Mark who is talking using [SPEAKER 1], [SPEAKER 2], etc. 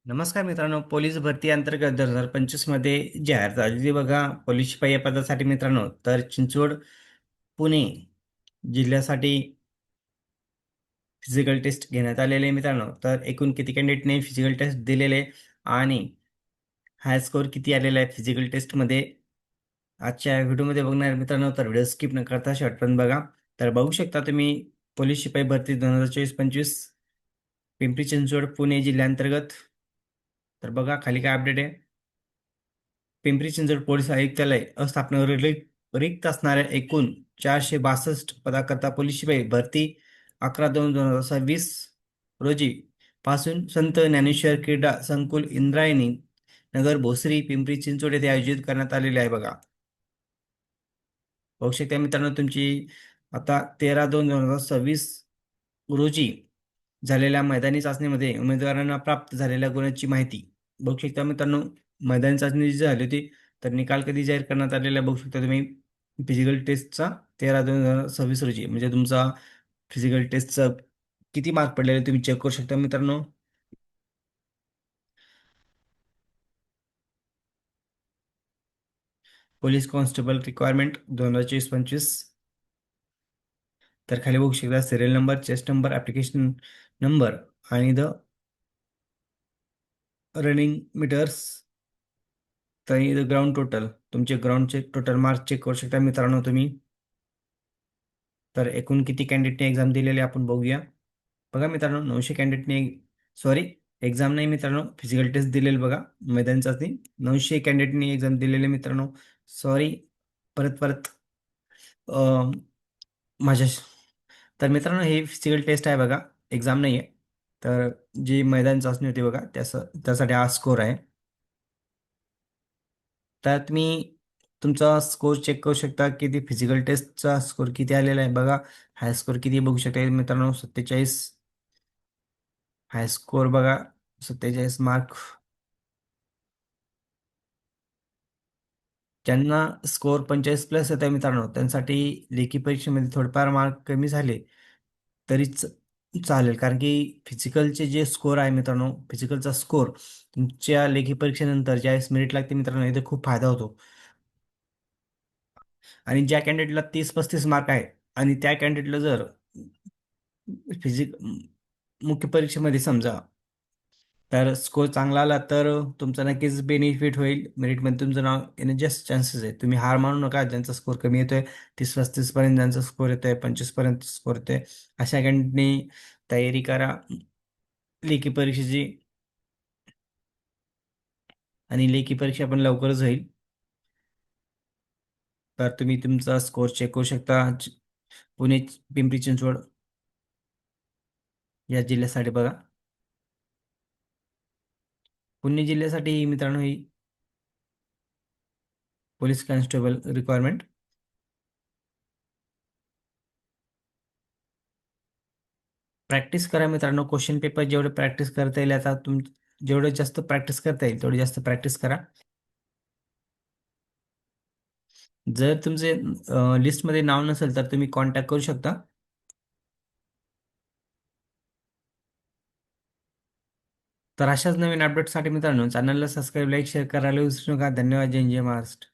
[SPEAKER 1] नमस्कार मित्रांनो, पोलीस भरती अंतर्गत 2025 मध्ये जाहीर झालेली बघा पोलीस शिपाई या पदासाठी मित्रांनो, तर चिंचवड पुणे जिल्ह्यासाठी फिजिकल टेस्ट घेण्यात आलेले आहे मित्रांनो. तर एकूण किती कॅन्डिडेटने फिजिकल टेस्ट दिलेले आणि हाय स्कोअर किती आलेला आहे फिजिकल टेस्टमध्ये आजच्या व्हिडिओमध्ये बघणार मित्रांनो. तर व्हिडिओ स्किप न करता शेवटपर्यंत बघा. तर बघू शकता तुम्ही पोलीस शिपाई भरती 2024-25 पिंपरी चिंचवड पुणे जिल्ह्यांतर्गत. तर बघा खाली काय अपडेट आहे. पिंपरी चिंचवड पोलीस आयुक्तालय स्थापनेवर रिक्त असणाऱ्या एकूण 462 पदाकरता पोलीस शिपाई भरती 11/2/2026 रोजी पासून संत ज्ञानेश्वर क्रीडा संकुल इंद्रायणी नगर भोसरी पिंपरी चिंचवड येथे आयोजित करण्यात आलेले आहे बघा. बघू शकता मित्रांनो तुमची आता 13/2/2026 रोजी झालेल्या मैदानी चाचणीमध्ये उमेदवारांना प्राप्त झालेल्या गुणांची माहिती बघू शकता मित्रांनो. मैदानी चाचणी जी झाली होती तर निकाल कधी जाहीर करण्यात आलेला बघू शकता तुम्ही. फिजिकल टेस्टचा 13/2/2026 रोजी म्हणजे तुमचा फिजिकल टेस्टचा किती मार्क पडलेले तुम्ही चेक करू शकता मित्रांनो. Police constable requirement 2024-25. तर खाली बघू शकता serial number, chest number, application number आणि द रनिंग मीटर्स. तर इथं ग्राउंड टोटल तुमचे ग्राउंडचे टोटल मार्क चेक करू शकता मित्रांनो तुम्ही. तर एकूण किती कॅन्डिडेटने एक्झाम दिलेले आपण बघूया. बघा मित्रांनो 900 कॅन्डिडेटने सॉरी एक्झाम नाही मित्रांनो फिजिकल टेस्ट दिलेले बघा. मैदानी चाचणी 900 कॅन्डिडेटने एक्झाम दिलेले मित्रांनो. सॉरी परत परत अं, माझ्या तर मित्रांनो हे फिजिकल टेस्ट आहे बघा, एक्झाम नाही आहे. तर जी मैदानी चाचणी होती बघा त्यासाठी हा स्कोर आहे. तर तुम्ही तुमचा स्कोर चेक करू शकता किती फिजिकल टेस्टचा स्कोर किती आलेला आहे बघा. हाय स्कोर किती बघू शकता मित्रांनो 47. हाय स्कोर बघा 47 मार्क. ज्यांना स्कोर 45 प्लस येत आहे मित्रांनो त्यांसाठी लेखी परीक्षेमध्ये थोडेफार मार्क कमी झाले तरीच चालेल, कारण की फिजिकलचे जे स्कोर आहे मित्रांनो फिजिकलचा स्कोर तुमच्या लेखी परीक्षेनंतर ज्यावेळेस मेरिट लागते मित्रांनो इथे खूप फायदा होतो. आणि ज्या कॅन्डिडेटला 30-35 मार्क आहे आणि त्या कॅन्डिडेटला जर फिजिक मुख्य परीक्षेमध्ये समजा तर स्कोर चांगला आला तर तुमचा नक्कीच बेनिफिट होईल. मेरिटमध्ये तुमचं नाव येण्याचे जास्त चान्सेस आहे. तुम्ही हार मानू नका. ज्यांचा स्कोर कमी येतोय 30-35 पर्यंत ज्यांचा स्कोर येतोय 25 पर्यंत स्कोर येतोय अशा कॅन्डिडेटनी तयारी करा लेखी परीक्षेची. आणि लेखी परीक्षा पण लवकरच होईल. तर तुम्ही तुमचा स्कोर चेक करू शकता. पुणे पिंपरी चिंचवड या जिल्ह्यासाठी बघा. पुणे जिल्ह्यासाठी मित्रांनो ही पोलीस कॉन्स्टेबल रिक्वायरमेंट. प्रॅक्टिस करा मित्रांनो. क्वेश्चन पेपर जेवढे प्रॅक्टिस करता येईल आता जेवढं जास्त प्रॅक्टिस करता येईल तेवढी जास्त प्रॅक्टिस करा. जर तुमचे लिस्टमध्ये नाव नसेल तर तुम्ही कॉन्टॅक्ट करू शकता. तर अशाच नवीन अपडेटसाठी मित्रांनो चॅनलला सबस्क्राईब, लाईक, शेअर करायला विसरू नका. धन्यवाद. जय जय महाराष्ट्र.